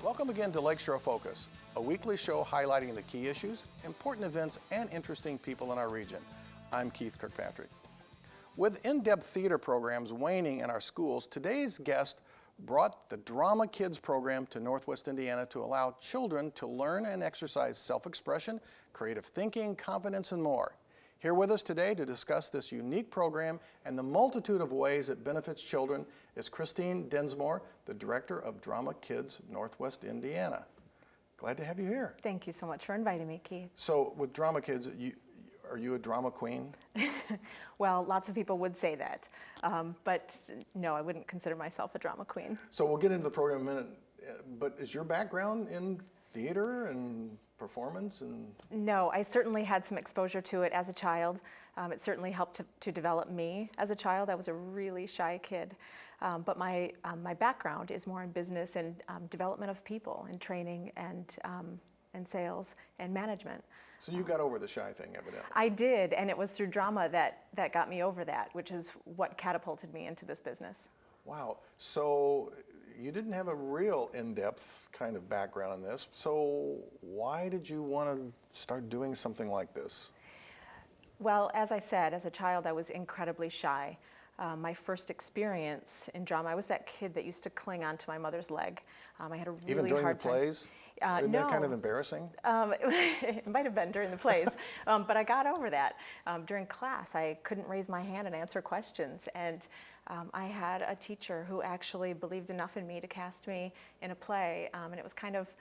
Welcome again to Lakeshore Focus, a weekly show highlighting the key issues, important events, and interesting people in our region. I'm Keith Kirkpatrick. With in-depth theater programs waning in our schools, today's guest brought the Drama Kids program to Northwest Indiana to allow children to learn and exercise self-expression, creative thinking, confidence, and more. Here with us today to discuss this unique program and the multitude of ways it benefits children is Christine Densmore, the Director of Drama Kids Northwest Indiana. Glad to have you here. Thank you so much for inviting me, Keith. So with Drama Kids, are you a drama queen? Well, lots of people would say that, but no, I wouldn't consider myself a drama queen. So we'll get into the program in a minute, but is your background in theater and performance? No, I certainly had some exposure to it as a child. It certainly helped to develop me as a child. I was a really shy kid, but my background is more in business and development of people and training and sales and management. So you got over the shy thing, evidently. I did, and it was through drama that got me over that, which is what catapulted me into this business. Wow. So you didn't have a real in-depth kind of background in this. So why did you want to start doing something like this? Well, as I said, as a child, I was incredibly shy. My first experience in drama, I was that kid that used to cling onto my mother's leg. I had a really hard time. Even during the plays? Isn't that kind of embarrassing? It might have been during the plays, but I got over that. During class, I couldn't raise my hand and answer questions, and I had a teacher who actually believed enough in me to cast me in a play, and it was kind of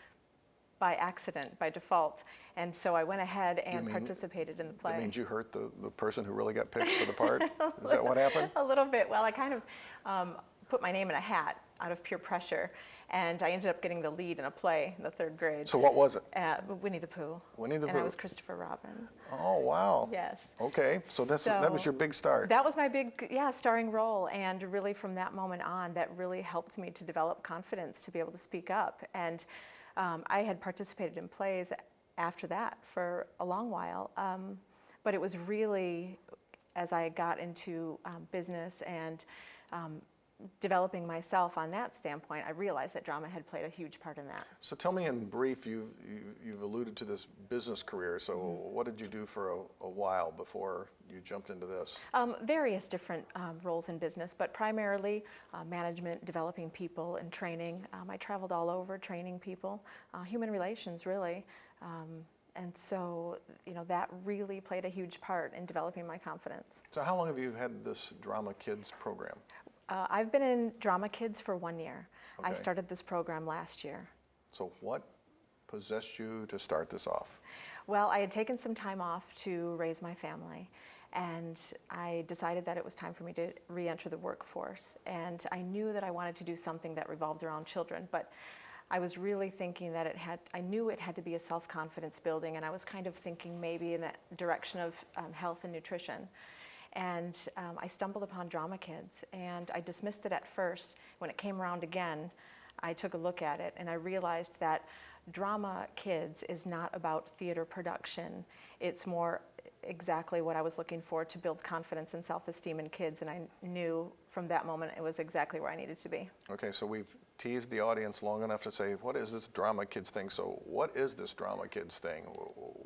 by accident, by default, and so I went ahead and participated in the play. That means you hurt the person who really got picked for the part? Is that what happened? A little bit. Well, I kind of put my name in a hat out of pure pressure, and I ended up getting the lead in a play in the 3rd grade. So what was it? Winnie the Pooh. Winnie the Pooh. And I was Christopher Robin. Oh, wow. Yes. Okay, so that was your big start. That was my big, starring role, and really from that moment on, that really helped me to develop confidence to be able to speak up. And I had participated in plays after that for a long while, but it was really as I got into business and developing myself on that standpoint, I realized that drama had played a huge part in that. So tell me in brief, you've alluded to this business career, so what did you do for a while before you jumped into this? Various different roles in business, but primarily management, developing people, and training. I traveled all over training people, human relations really. And so, that really played a huge part in developing my confidence. So how long have you had this Drama Kids program? I've been in Drama Kids for 1 year. Okay. I started this program last year. So what possessed you to start this off? Well, I had taken some time off to raise my family, and I decided that it was time for me to re-enter the workforce. And I knew that I wanted to do something that revolved around children, but I was really thinking that I knew it had to be a self-confidence building, and I was kind of thinking maybe in that direction of health and nutrition. And I stumbled upon Drama Kids, and I dismissed it at first. When it came around again, I took a look at it, and I realized that Drama Kids is not about theater production. It's more exactly what I was looking for to build confidence and self-esteem in kids, and I knew from that moment it was exactly where I needed to be. Okay, so we've teased the audience long enough to say, what is this Drama Kids thing? So what is this Drama Kids thing?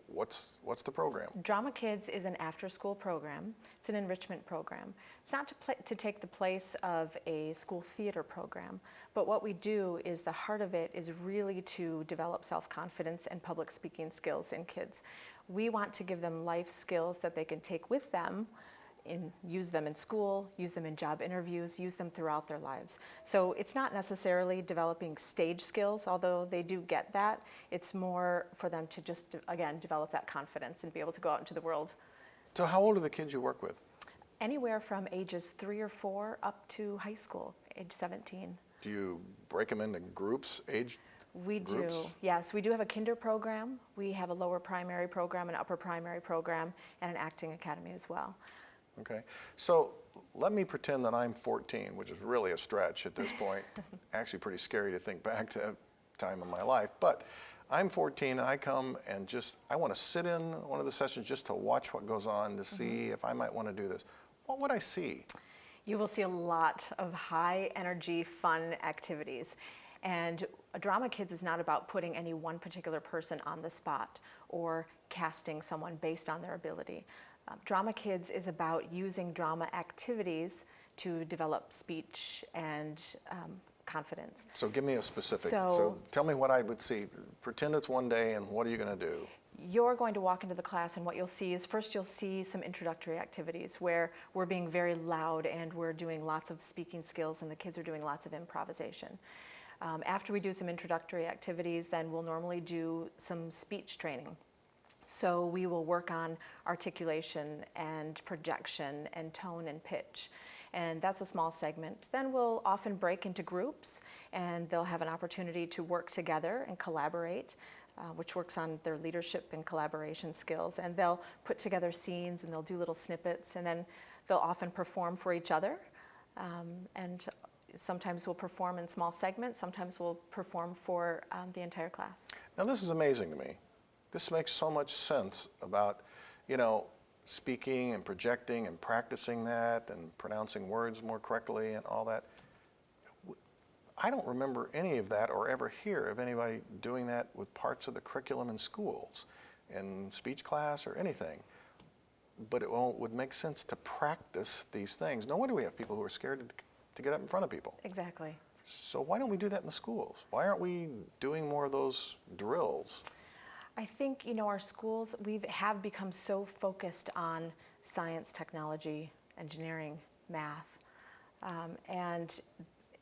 What's the program? Drama Kids is an after-school program. It's an enrichment program. It's not to take the place of a school theater program, but what we do is the heart of it is really to develop self-confidence and public speaking skills in kids. We want to give them life skills that they can take with them and use them in school, use them in job interviews, use them throughout their lives. So it's not necessarily developing stage skills, although they do get that. It's more for them to just, again, develop that confidence and be able to go out into the world. So how old are the kids you work with? Anywhere from ages 3 or 4 up to high school, age 17. Do you break them into groups, age We groups? do, yes. We do have a kinder program. We have a lower primary program, an upper primary program, and an acting academy as well. Okay, so let me pretend that I'm 14, which is really a stretch at this point. Actually pretty scary to think back to that time in my life, but I'm 14 and I come and I want to sit in one of the sessions just to watch what goes on to see if I might want to do this. What would I see? You will see a lot of high energy, fun activities. And Drama Kids is not about putting any one particular person on the spot or casting someone based on their ability. Drama Kids is about using drama activities to develop speech and confidence. So give me a specific, So so tell me what I would see. Pretend it's one day and what are you going to do? You're going to walk into the class and what you'll see is first you'll see some introductory activities where we're being very loud and we're doing lots of speaking skills and the kids are doing lots of improvisation. After we do some introductory activities, then we'll normally do some speech training. So we will work on articulation and projection and tone and pitch. And that's a small segment. Then we'll often break into groups and they'll have an opportunity to work together and collaborate, which works on their leadership and collaboration skills. And they'll put together scenes and they'll do little snippets and then they'll often perform for each other. And sometimes we'll perform in small segments, sometimes we'll perform for the entire class. Now this is amazing to me. This makes so much sense about, speaking and projecting and practicing that and pronouncing words more correctly and all that. I don't remember any of that or ever hear of anybody doing that with parts of the curriculum in schools, in speech class or anything. But it would make sense to practice these things. No wonder we have people who are scared to get up in front of people. Exactly. So why don't we do that in the schools? Why aren't we doing more of those drills? I think, our schools, we have become so focused on science, technology, engineering, math, and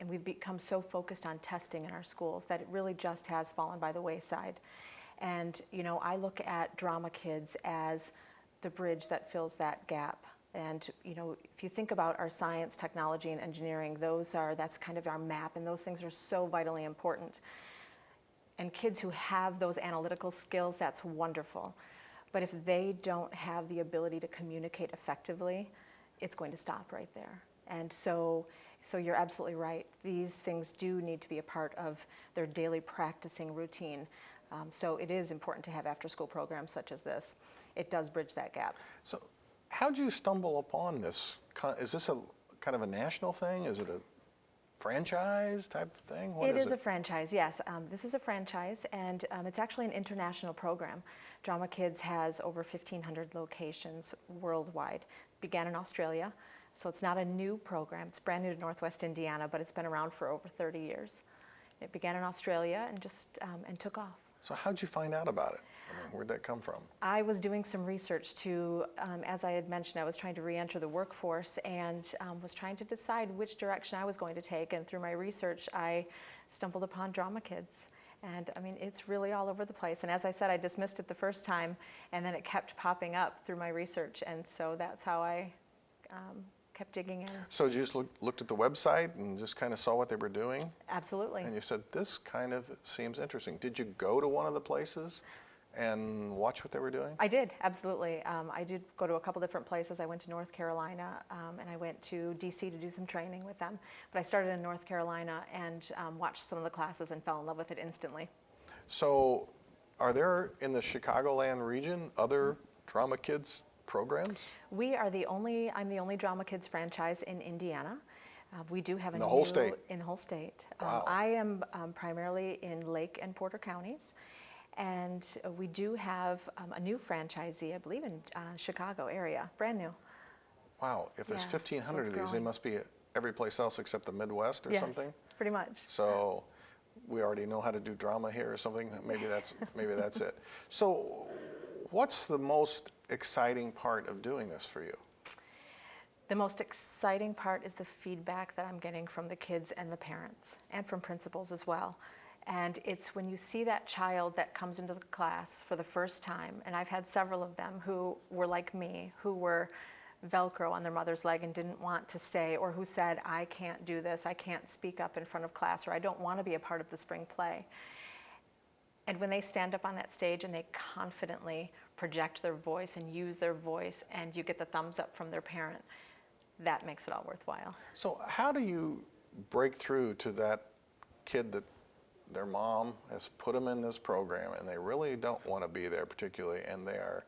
we've become so focused on testing in our schools that it really just has fallen by the wayside. And, I look at Drama Kids as the bridge that fills that gap. And, if you think about our science, technology, and engineering, that's kind of our map, and those things are so vitally important. And kids who have those analytical skills, that's wonderful. But if they don't have the ability to communicate effectively, it's going to stop right there. And so you're absolutely right. These things do need to be a part of their daily practicing routine. So it is important to have after-school programs such as this. It does bridge that gap. So how'd you stumble upon this? Is this a kind of a national thing? Is it a franchise type of thing? What It is a franchise, yes. This is a franchise, and it's actually an international program. Drama Kids has over 1,500 locations worldwide. Began in Australia, so it's not a new program. It's brand new to Northwest Indiana, but it's been around for over 30 years. It began in Australia and just and took off. So how'd you find out about it? Where'd that come from? I was doing some research to, as I had mentioned, I was trying to re-enter the workforce and was trying to decide which direction I was going to take. And through my research, I stumbled upon Drama Kids. And it's really all over the place. And as I said, I dismissed it the first time, and then it kept popping up through my research. And so that's how I kept digging in. So you just looked at the website and just kind of saw what they were doing? Absolutely. And you said, this kind of seems interesting. Did you go to one of the places and watch what they were doing? I did, absolutely. I did go to a couple different places. I went to North Carolina and I went to DC to do some training with them. But I started in North Carolina and watched some of the classes and fell in love with it instantly. So are there, in the Chicagoland region, other Drama Kids programs? I'm the only Drama Kids franchise in Indiana. We do have in the whole state? In the whole state. Wow. I am primarily in Lake and Porter counties. And we do have a new franchisee, I believe, in Chicago area, brand new. Wow, if there's Yeah, 1,500 so of these, they growing. must be every place else except the Midwest or Yes, something? pretty much. So we already know how to do drama here or something? Maybe that's it. So what's the most exciting part of doing this for you? The most exciting part is the feedback that I'm getting from the kids and the parents, and from principals as well. And it's when you see that child that comes into the class for the first time, and I've had several of them who were like me, who were Velcro on their mother's leg and didn't want to stay, or who said, I can't do this, I can't speak up in front of class, or I don't want to be a part of the spring play. And when they stand up on that stage and they confidently project their voice and use their voice, and you get the thumbs up from their parent, that makes it all worthwhile. So how do you break through to that kid that their mom has put them in this program and they really don't want to be there particularly, and they are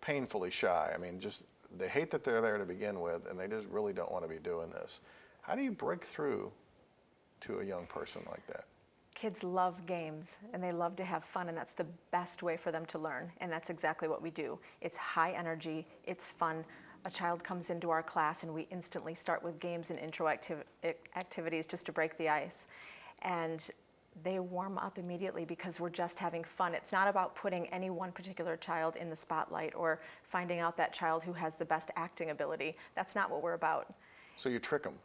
painfully shy? Just they hate that they're there to begin with, and they just really don't want to be doing this. How do you break through to a young person like that? Kids love games and they love to have fun, and that's the best way for them to learn, and that's exactly what we do. It's high energy, it's fun. A child comes into our class and we instantly start with games and intro activities just to break the ice. And they warm up immediately because we're just having fun. It's not about putting any one particular child in the spotlight or finding out that child who has the best acting ability. That's not what we're about. So you trick them,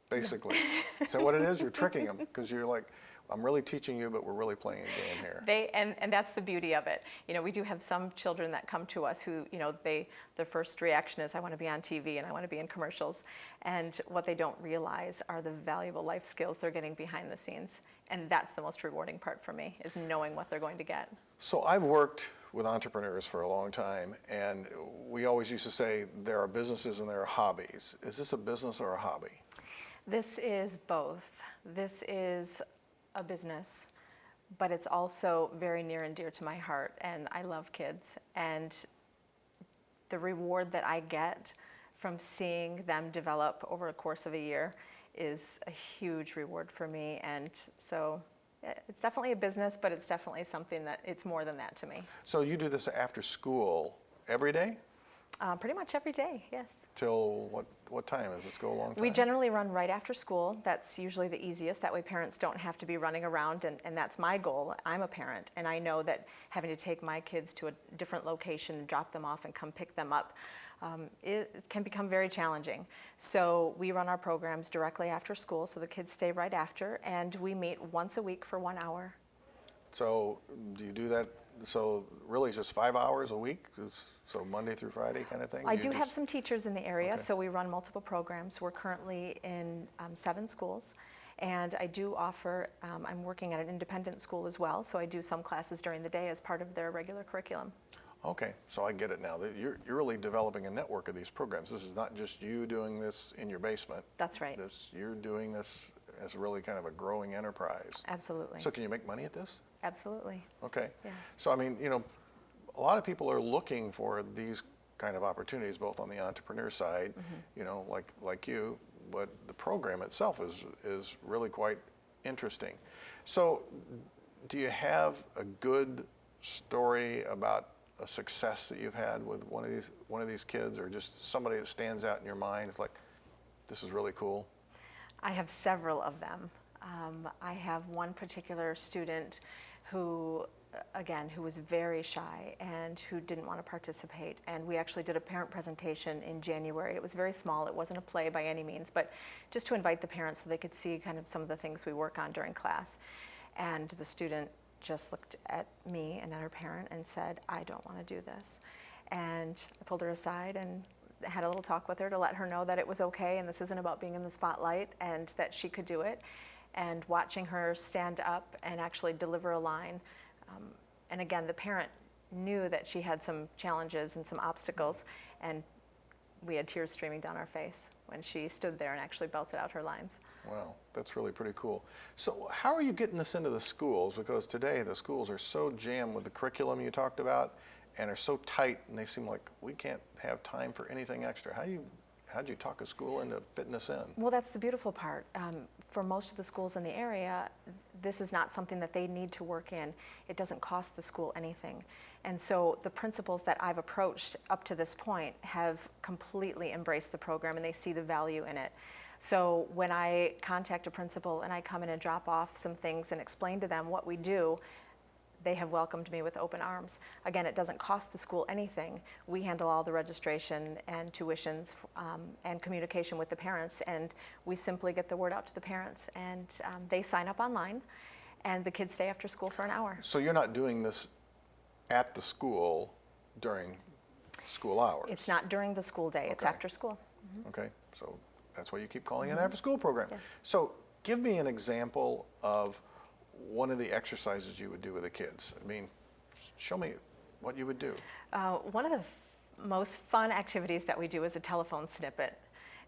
basically. Is that what it is? You're tricking them because you're like, I'm really teaching you, but we're really playing a game here. And that's the beauty of it. You know, we do have some children that come to us who, you know, their first reaction is, I want to be on TV and I want to be in commercials. And what they don't realize are the valuable life skills they're getting behind the scenes. And that's the most rewarding part for me, is knowing what they're going to get. So I've worked with entrepreneurs for a long time, and we always used to say there are businesses and there are hobbies. Is this a business or a hobby? This is both. This is a business, but it's also very near and dear to my heart, and I love kids. And the reward that I get from seeing them develop over a course of a year is a huge reward for me. And so it's definitely a business, but it's definitely something that it's more than that to me. So you do this after school every day? Pretty much every day, yes. Till what time? Does this go a long time? We generally run right after school. That's usually the easiest. That way parents don't have to be running around, and that's my goal. I'm a parent, and I know that having to take my kids to a different location, drop them off, and come pick them up, it can become very challenging. So we run our programs directly after school, so the kids stay right after, and we meet once a week for 1 hour. So do you do that? So really it's just 5 hours a week? So Monday through Friday kind of thing? I do have some teachers in the area, Okay. so we run multiple programs. We're currently in 7 schools, and I do offer, I'm working at an independent school as well, so I do some classes during the day as part of their regular curriculum. Okay, so I get it now. You're really developing a network of these programs. This is not just you doing this in your basement. That's right. You're doing this as really kind of a growing enterprise. Absolutely. So can you make money at this? Absolutely. Okay. Yes. So I mean, you know, a lot of people are looking for these kind of opportunities, both on the entrepreneur side, you know, like you, but the program itself is really quite interesting. So do you have a good story about a success that you've had with one of these kids, or just somebody that stands out in your mind? It's like, this is really cool. I have several of them. I have one particular student who, again, who was very shy and who didn't want to participate. And we actually did a parent presentation in January. It was very small. It wasn't a play by any means, but just to invite the parents so they could see kind of some of the things we work on during class. And the student just looked at me and at her parent and said, I don't want to do this. And I pulled her aside and had a little talk with her to let her know that it was okay and this isn't about being in the spotlight, and that she could do it. And watching her stand up and actually deliver a line, and again, the parent knew that she had some challenges and some obstacles, and we had tears streaming down our face when she stood there and actually belted out her lines. Wow, that's really pretty cool. So how are you getting this into the schools? Because today the schools are so jammed with the curriculum you talked about, and are so tight, and they seem like we can't have time for anything extra. How'd you talk a school into fitting this in? Well, that's the beautiful part. For most of the schools in the area, this is not something that they need to work in. It doesn't cost the school anything. And so the principals that I've approached up to this point have completely embraced the program, and they see the value in it. So when I contact a principal and I come in and drop off some things and explain to them what we do, they have welcomed me with open arms. Again, it doesn't cost the school anything. We handle all the registration and tuitions and communication with the parents, and we simply get the word out to the parents, and they sign up online, and the kids stay after school for an hour. So you're not doing this at the school during school hours? It's not during the school day, it's Okay. after school. Okay, so that's why you keep calling it an after-school program. Yes. So give me an example of one of the exercises you would do with the kids. I mean, show me what you would do. One of the most fun activities that we do is a telephone snippet.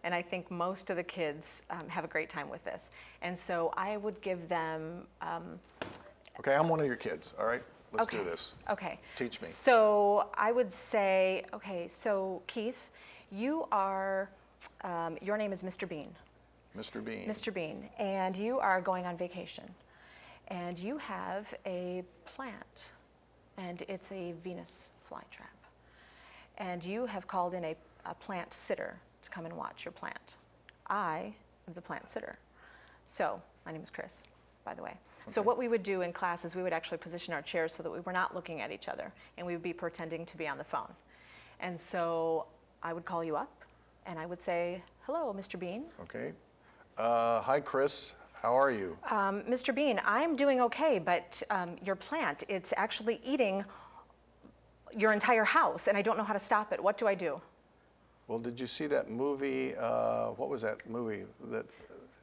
And I think most of the kids have a great time with this. And so I would give them... Okay, I'm one of your kids, all right? Let's do Okay. this. Okay. Teach me. So I would say, okay, so Keith, you are, your name is Mr. Bean. Mr. Bean. Mr. Bean, and you are going on vacation, and you have a plant, and it's a Venus flytrap, and you have called in a plant sitter to come and watch your plant. I am the plant sitter. So, my name is Chris, by the way. So Okay. what we would do in class is we would actually position our chairs so that we were not looking at each other, and we would be pretending to be on the phone. And so I would call you up, and I would say, hello, Mr. Bean. Okay. Hi, Chris. How are you? Mr. Bean, I'm doing okay, but your plant, it's actually eating your entire house, and I don't know how to stop it. What do I do? Well, did you see that movie? What was that movie?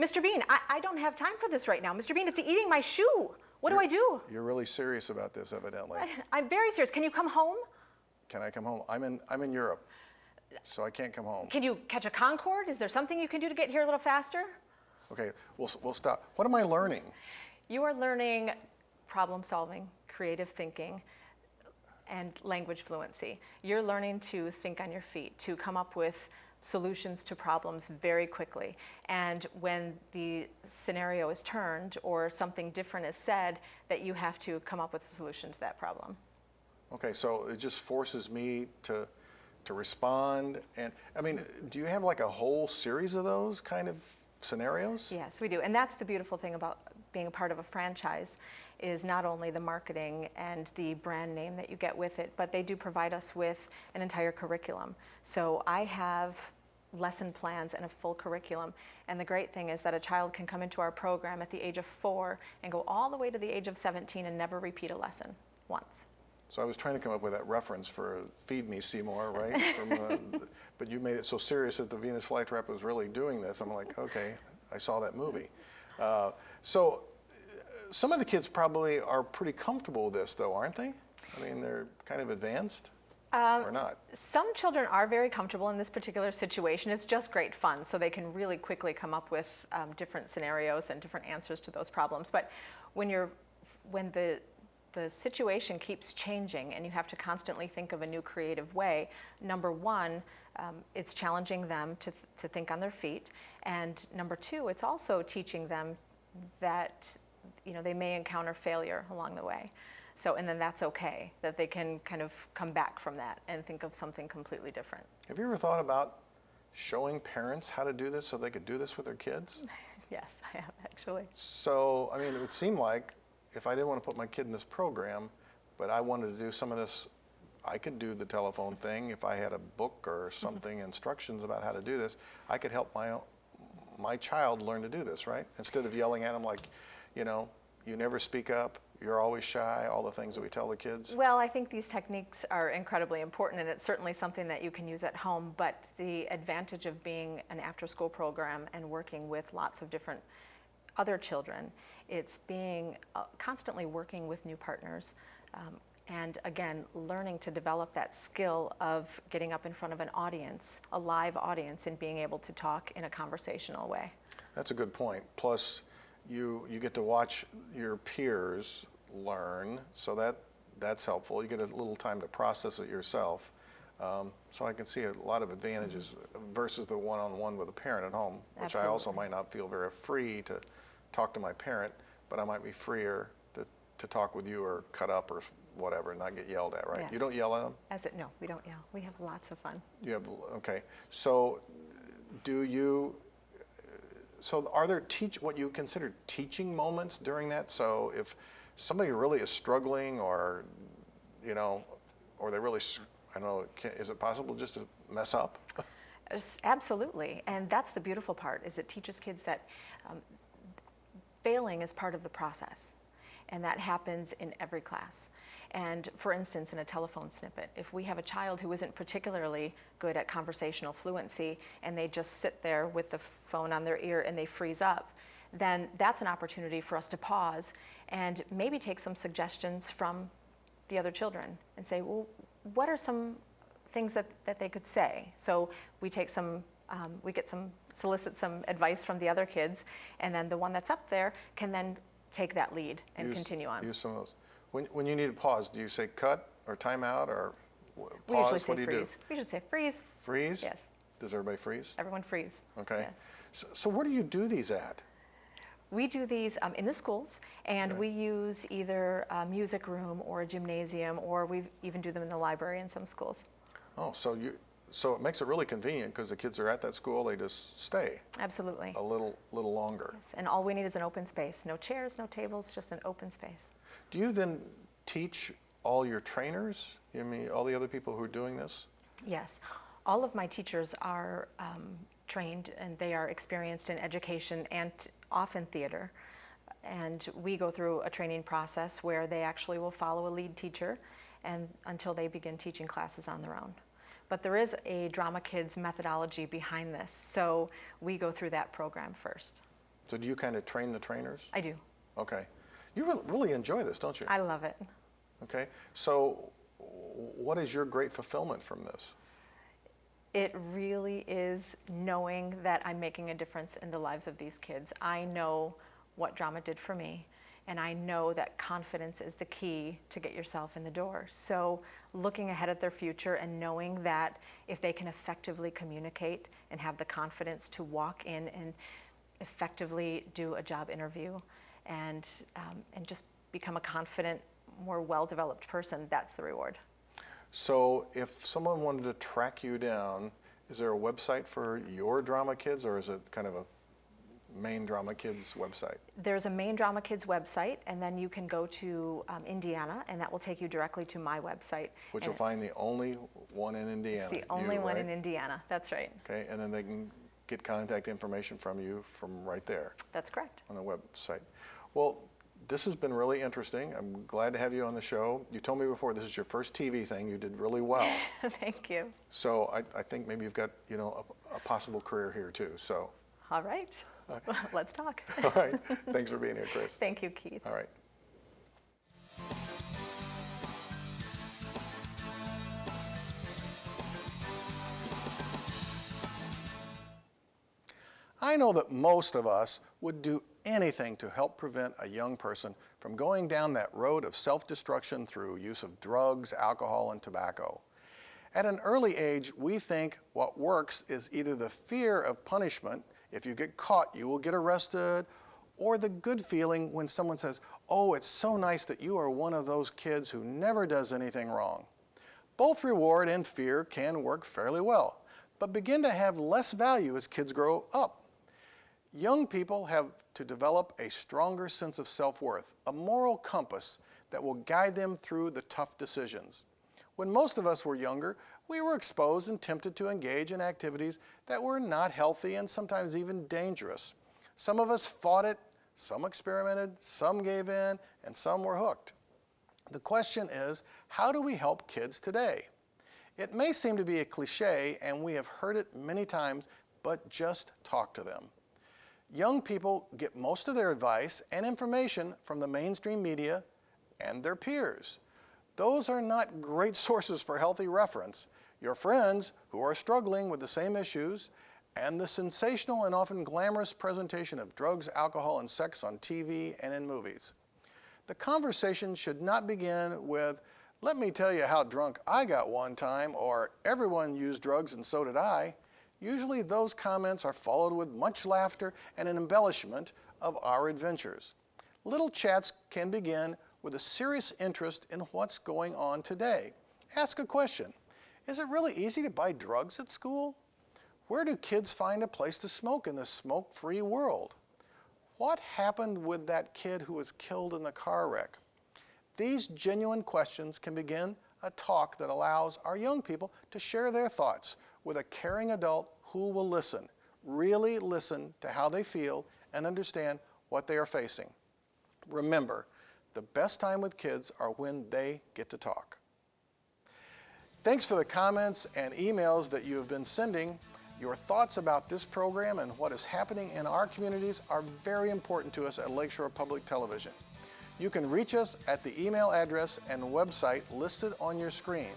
Mr. Bean, I don't have time for this right now. Mr. Bean, it's eating my shoe. What do I do? You're really serious about this, evidently. I'm very serious. Can you come home? Can I come home? I'm in Europe, so I can't come home. Can you catch a Concorde? Is there something you can do to get here a little faster? Okay, we'll stop. What am I learning? You are learning problem solving, creative thinking, and language fluency. You're learning to think on your feet, to come up with solutions to problems very quickly. And when the scenario is turned or something different is said, that you have to come up with a solution to that problem. Okay, so it just forces me to respond. And I mean, do you have like a whole series of those kind of scenarios? Yes, we do. And that's the beautiful thing about being a part of a franchise, is not only the marketing and the brand name that you get with it, but they do provide us with an entire curriculum. So I have lesson plans and a full curriculum. And the great thing is that a child can come into our program at the age of 4 and go all the way to the age of 17 and never repeat a lesson once. So I was trying to come up with that reference for Feed Me Seymour, right? But you made it so serious that the Venus flytrap was really doing this. I'm like, okay, I saw that movie. So some of the kids probably are pretty comfortable with this, though, aren't they? I mean, they're kind of advanced, or not? Some children are very comfortable in this particular situation. It's just great fun, so they can really quickly come up with different scenarios and different answers to those problems. But when the situation keeps changing and you have to constantly think of a new creative way, number one, it's challenging them to think on their feet, and number two, it's also teaching them that they may encounter failure along the way. So, and then that's okay, that they can kind of come back from that and think of something completely different. Have you ever thought about showing parents how to do this so they could do this with their kids? Yes, I have actually. So, I mean, it would seem like if I didn't want to put my kid in this program, but I wanted to do some of this, I could do the telephone thing. If I had a book or something, instructions about how to do this, I could help my child learn to do this, right? Instead of yelling at them like, you never speak up, you're always shy, all the things that we tell the kids. Well, I think these techniques are incredibly important, and it's certainly something that you can use at home, but the advantage of being an after-school program and working with lots of different other children, it's being constantly working with new partners, and again, learning to develop that skill of getting up in front of an audience, a live audience, and being able to talk in a conversational way. That's a good point. Plus, you get to watch your peers learn, so that's helpful. You get a little time to process it yourself. So I can see a lot of advantages versus the one-on-one with a parent at home, which Absolutely. I also might not feel very free to talk to my parent, but I might be freer to talk with you or cut up or whatever and not get yelled at, right? Yes. You don't yell at them? No, we don't yell. We have lots of fun. Okay. So are there what you consider teaching moments during that? So if somebody really is struggling or they really, I don't know, is it possible just to mess up? Absolutely, and that's the beautiful part, is it teaches kids that failing is part of the process, and that happens in every class. And for instance, in a telephone snippet, if we have a child who isn't particularly good at conversational fluency and they just sit there with the phone on their ear and they freeze up, then that's an opportunity for us to pause and maybe take some suggestions from the other children and say, well, what are some things that they could say? So we take solicit some advice from the other kids, and then the one that's up there can then take that lead and continue on. Use some of those. When you need a pause, do you say cut or time out or pause? We usually say What do you freeze. do? We should say freeze. Freeze? Yes. Does everybody freeze? Everyone freeze. Okay. Yes. So where do you do these at? We do these in the schools, and we use either a music room or a gymnasium, or we even do them in the library in some schools. Oh, so it makes it really convenient because the kids are at that school, they just stay Absolutely. a little longer. Yes. And all we need is an open space. No chairs, no tables, just an open space. Do you then teach all your trainers? You mean all the other people who are doing this? Yes. All of my teachers are trained, and they are experienced in education and often theater. And we go through a training process where they actually will follow a lead teacher and until they begin teaching classes on their own. But there is a Drama Kids methodology behind this, so we go through that program first. So do you kind of train the trainers? I do. Okay. You really enjoy this, don't you? I love it. Okay. So what is your great fulfillment from this? It really is knowing that I'm making a difference in the lives of these kids. I know what drama did for me, and I know that confidence is the key to get yourself in the door. So looking ahead at their future and knowing that if they can effectively communicate and have the confidence to walk in and effectively do a job interview and just become a confident, more well-developed person, that's the reward. So if someone wanted to track you down, is there a website for your Drama Kids, or is it kind of a main Drama Kids website? There's a main Drama Kids website, and then you can go to Indiana, and that will take you directly to my website. Which you'll find the only one in Indiana. It's the only one right? in Indiana, that's right. Okay, and then they can get contact information from you from right there. That's correct. On the website. Well, this has been really interesting. I'm glad to have you on the show. You told me before this is your first TV thing. You did really well. Thank you. So I think maybe you've got, a possible career here too. So. All right. Well, let's talk. All right. Thanks for being here, Chris. Thank you, Keith. All right. I know that most of us would do anything to help prevent a young person from going down that road of self-destruction through use of drugs, alcohol, and tobacco. At an early age, we think what works is either the fear of punishment, if you get caught, you will get arrested, or the good feeling when someone says, "Oh, it's so nice that you are one of those kids who never does anything wrong." Both reward and fear can work fairly well, but begin to have less value as kids grow up. Young people have to develop a stronger sense of self-worth, a moral compass that will guide them through the tough decisions. When most of us were younger, we were exposed and tempted to engage in activities that were not healthy and sometimes even dangerous. Some of us fought it, some experimented, some gave in, and some were hooked. The question is, how do we help kids today? It may seem to be a cliche, and we have heard it many times, but just talk to them. Young people get most of their advice and information from the mainstream media and their peers. Those are not great sources for healthy reference. Your friends who are struggling with the same issues and the sensational and often glamorous presentation of drugs, alcohol, and sex on TV and in movies. The conversation should not begin with, "Let me tell you how drunk I got one time," or "Everyone used drugs and so did I." Usually those comments are followed with much laughter and an embellishment of our adventures. Little chats can begin with a serious interest in what's going on today. Ask a question. Is it really easy to buy drugs at school? Where do kids find a place to smoke in this smoke-free world? What happened with that kid who was killed in the car wreck? These genuine questions can begin a talk that allows our young people to share their thoughts with a caring adult who will listen, really listen to how they feel and understand what they are facing. Remember, the best time with kids are when they get to talk. Thanks for the comments and emails that you have been sending. Your thoughts about this program and what is happening in our communities are very important to us at Lakeshore Public Television. You can reach us at the email address and website listed on your screen.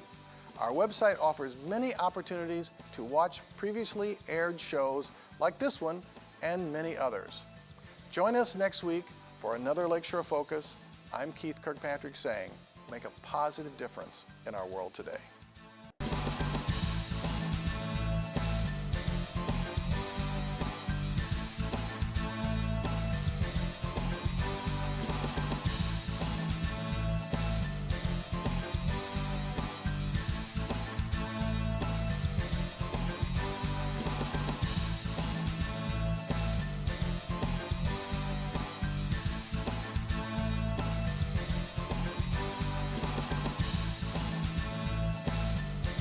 Our website offers many opportunities to watch previously aired shows like this one and many others. Join us next week for another Lakeshore Focus. I'm Keith Kirkpatrick saying, make a positive difference in our world today.